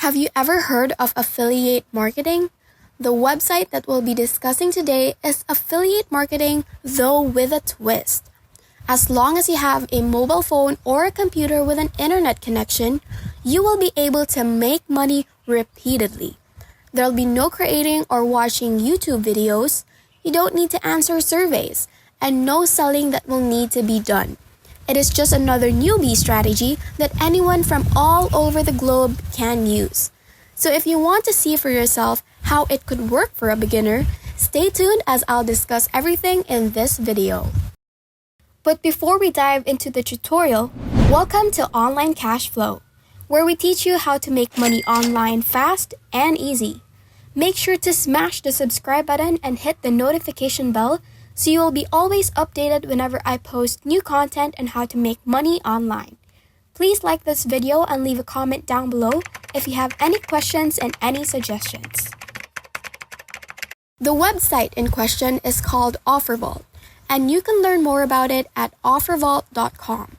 Have you ever heard of affiliate marketing? The website that we'll be discussing today is affiliate marketing, though with a twist. As long as you have a mobile phone or a computer with an internet connection, you will be able to make money repeatedly. There'll be no creating or watching YouTube videos, you don't need to answer surveys, and no selling that will need to be done. It is just another newbie strategy that anyone from all over the globe can use. So if you want to see for yourself how it could work for a beginner, stay tuned as I'll discuss everything in this video. But before we dive into the tutorial, welcome to Online Cash Flow, where we teach you how to make money online fast and easy. Make sure to smash the subscribe button and hit the notification bell so you will be always updated whenever I post new content on how to make money online. Please like this video and leave a comment down below if you have any questions and any suggestions. The website in question is called OfferVault, and you can learn more about it at offervault.com.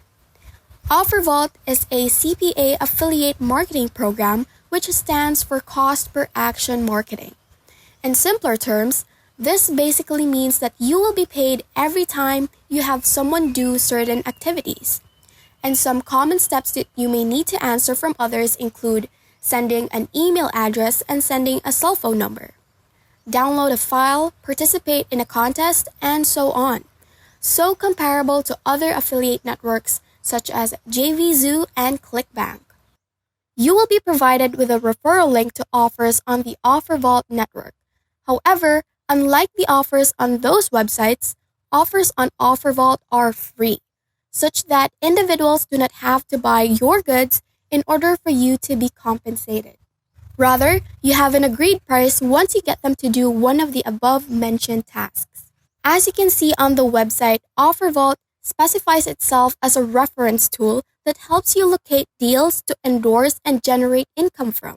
OfferVault is a CPA affiliate marketing program which stands for Cost Per Action Marketing. In simpler terms, this basically means that you will be paid every time you have someone do certain activities. And some common steps that you may need to answer from others include sending an email address and sending a cell phone number, download a file, participate in a contest, and so on. So comparable to other affiliate networks such as JVZoo and ClickBank. You will be provided with a referral link to offers on the OfferVault network. However, unlike the offers on those websites, offers on OfferVault are free, such that individuals do not have to buy your goods in order for you to be compensated. Rather, you have an agreed price once you get them to do one of the above-mentioned tasks. As you can see on the website, OfferVault specifies itself as a reference tool that helps you locate deals to endorse and generate income from.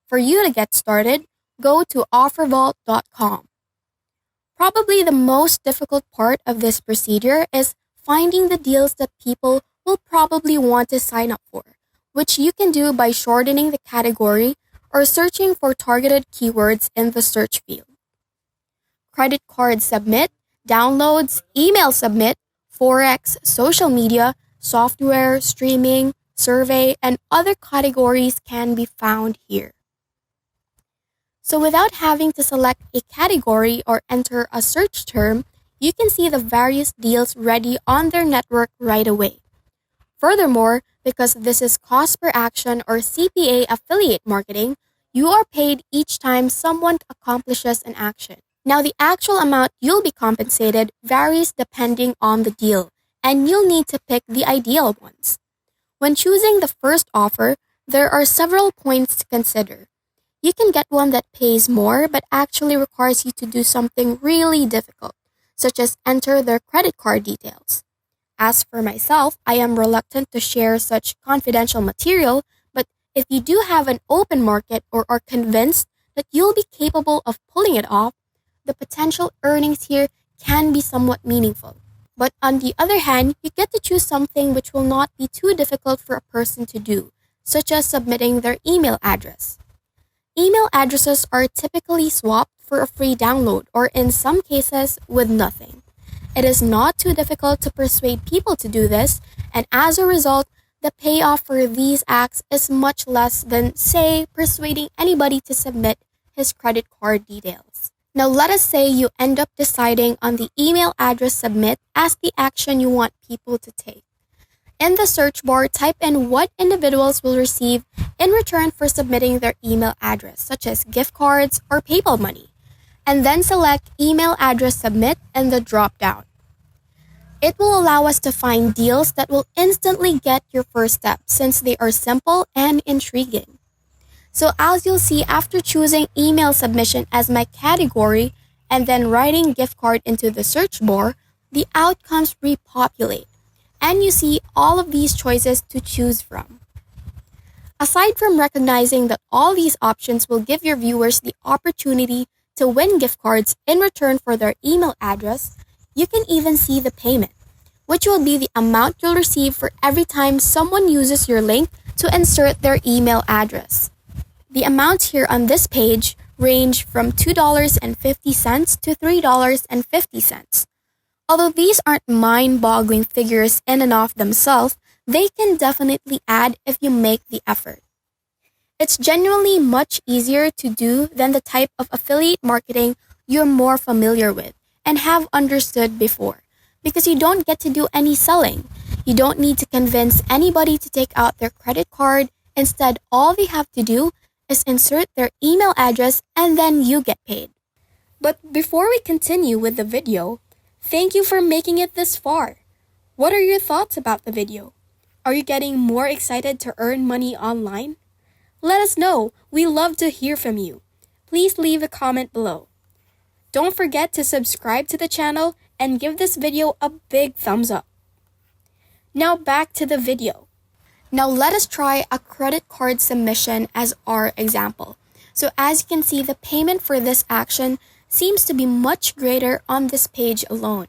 For you to get started, go to offervault.com. Probably the most difficult part of this procedure is finding the deals that people will probably want to sign up for, which you can do by shortening the category or searching for targeted keywords in the search field. Credit card submit, downloads, email submit, forex, social media, software, streaming, survey, and other categories can be found here. So without having to select a category or enter a search term, you can see the various deals ready on their network right away. Furthermore, because this is cost per action or CPA affiliate marketing, you are paid each time someone accomplishes an action. Now, the actual amount you'll be compensated varies depending on the deal, and you'll need to pick the ideal ones. When choosing the first offer, there are several points to consider. You can get one that pays more but actually requires you to do something really difficult, such as enter their credit card details. As for myself, I am reluctant to share such confidential material, but if you do have an open market or are convinced that you'll be capable of pulling it off, the potential earnings here can be somewhat meaningful. But on the other hand, you get to choose something which will not be too difficult for a person to do, such as submitting their email address. Email addresses are typically swapped for a free download or in some cases with nothing. It is not too difficult to persuade people to do this, and as a result, the payoff for these acts is much less than, say, persuading anybody to submit his credit card details. Now let us say you end up deciding on the email address submit as the action you want people to take. In the search bar, type in what individuals will receive in return for submitting their email address, such as gift cards or PayPal money, and then select email address submit in the drop-down. It will allow us to find deals that will instantly get your first step since they are simple and intriguing. So as you'll see, after choosing email submission as my category and then writing gift card into the search bar, the outcomes repopulate, and you see all of these choices to choose from. Aside from recognizing that all these options will give your viewers the opportunity to win gift cards in return for their email address, you can even see the payment, which will be the amount you'll receive for every time someone uses your link to insert their email address. The amounts here on this page range from $2.50 to $3.50. Although these aren't mind-boggling figures in and of themselves, they can definitely add if you make the effort. It's genuinely much easier to do than the type of affiliate marketing you're more familiar with and have understood before, because you don't get to do any selling. You don't need to convince anybody to take out their credit card. Instead, all they have to do is insert their email address and then you get paid. But before we continue with the video, thank you for making it this far. What are your thoughts about the video? Are you getting more excited to earn money online? Let us know. We love to hear from you. Please leave a comment below. Don't forget to subscribe to the channel and give this video a big thumbs up. Now back to the video. Now let us try a credit card submission as our example. So as you can see, the payment for this action seems to be much greater on this page alone.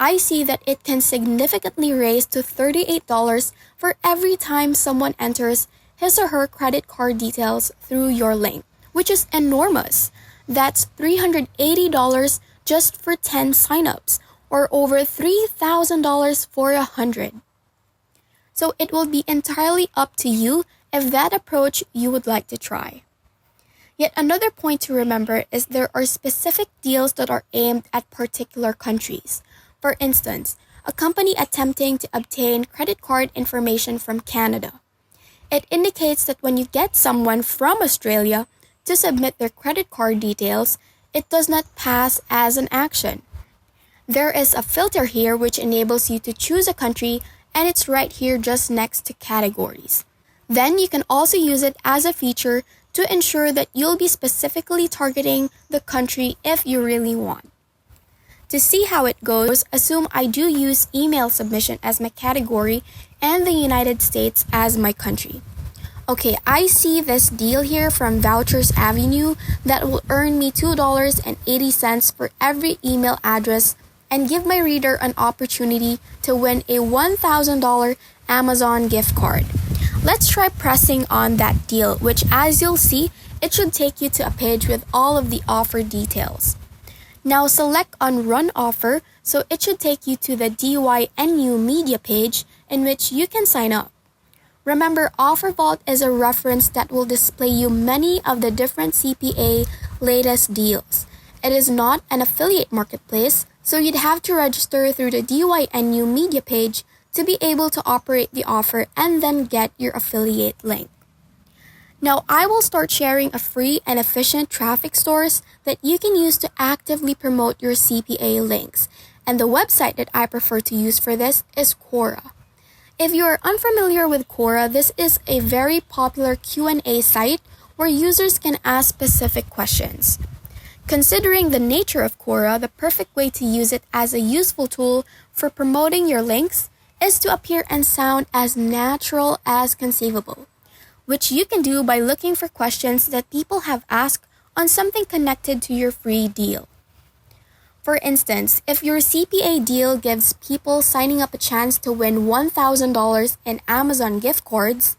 I see that it can significantly raise to $38 for every time someone enters his or her credit card details through your link, which is enormous. That's $380 just for 10 signups, or over $3,000 for 100. So it will be entirely up to you if that approach you would like to try. Yet another point to remember is there are specific deals that are aimed at particular countries. For instance, a company attempting to obtain credit card information from Canada. It indicates that when you get someone from Australia to submit their credit card details, it does not pass as an action. There is a filter here which enables you to choose a country, and it's right here just next to categories. Then you can also use it as a feature to ensure that you'll be specifically targeting the country if you really want. To see how it goes, assume I do use email submission as my category and the United States as my country. Okay, I see this deal here from Vouchers Avenue that will earn me $2.80 for every email address and give my reader an opportunity to win a $1,000 Amazon gift card. Let's try pressing on that deal, which as you'll see, it should take you to a page with all of the offer details. Now select on Run Offer, so it should take you to the DYNU Media page in which you can sign up. Remember, OfferVault is a reference that will display you many of the different CPA latest deals. It is not an affiliate marketplace, so you'd have to register through the DYNU Media page to be able to operate the offer and then get your affiliate link. Now, I will start sharing a free and efficient traffic source that you can use to actively promote your CPA links, and the website that I prefer to use for this is Quora. If you are unfamiliar with Quora, this is a very popular Q&A site where users can ask specific questions. Considering the nature of Quora, the perfect way to use it as a useful tool for promoting your links is to appear and sound as natural as conceivable, which you can do by looking for questions that people have asked on something connected to your free deal. For instance, if your CPA deal gives people signing up a chance to win $1,000 in Amazon gift cards,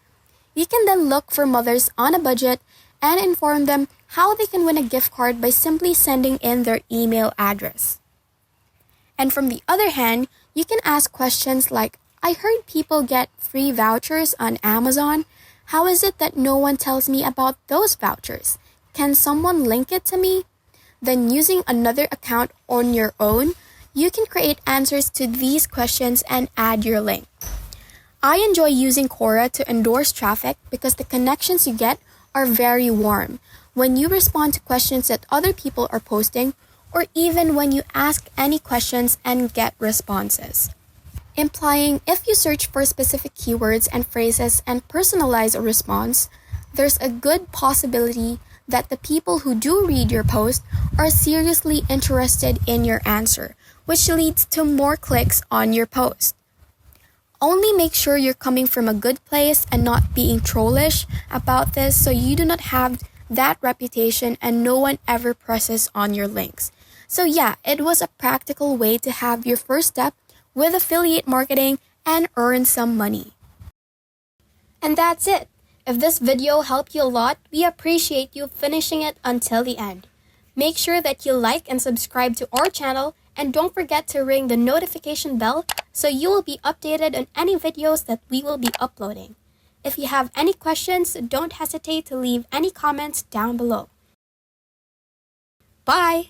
you can then look for mothers on a budget and inform them how they can win a gift card by simply sending in their email address. And from the other hand, you can ask questions like, I heard people get free vouchers on Amazon. How is it that no one tells me about those vouchers? Can someone link it to me? Then using another account on your own, you can create answers to these questions and add your link. I enjoy using Quora to endorse traffic because the connections you get are very warm when you respond to questions that other people are posting, or even when you ask any questions and get responses. Implying if you search for specific keywords and phrases and personalize a response, there's a good possibility that the people who do read your post are seriously interested in your answer, which leads to more clicks on your post. Only make sure you're coming from a good place and not being trollish about this so you do not have that reputation and no one ever presses on your links. So yeah, it was a practical way to have your first step with affiliate marketing and earn some money. And that's it. If this video helped you a lot, we appreciate you finishing it until the end. Make sure that you like and subscribe to our channel, and don't forget to ring the notification bell so you will be updated on any videos that we will be uploading. If you have any questions, don't hesitate to leave any comments down below. Bye!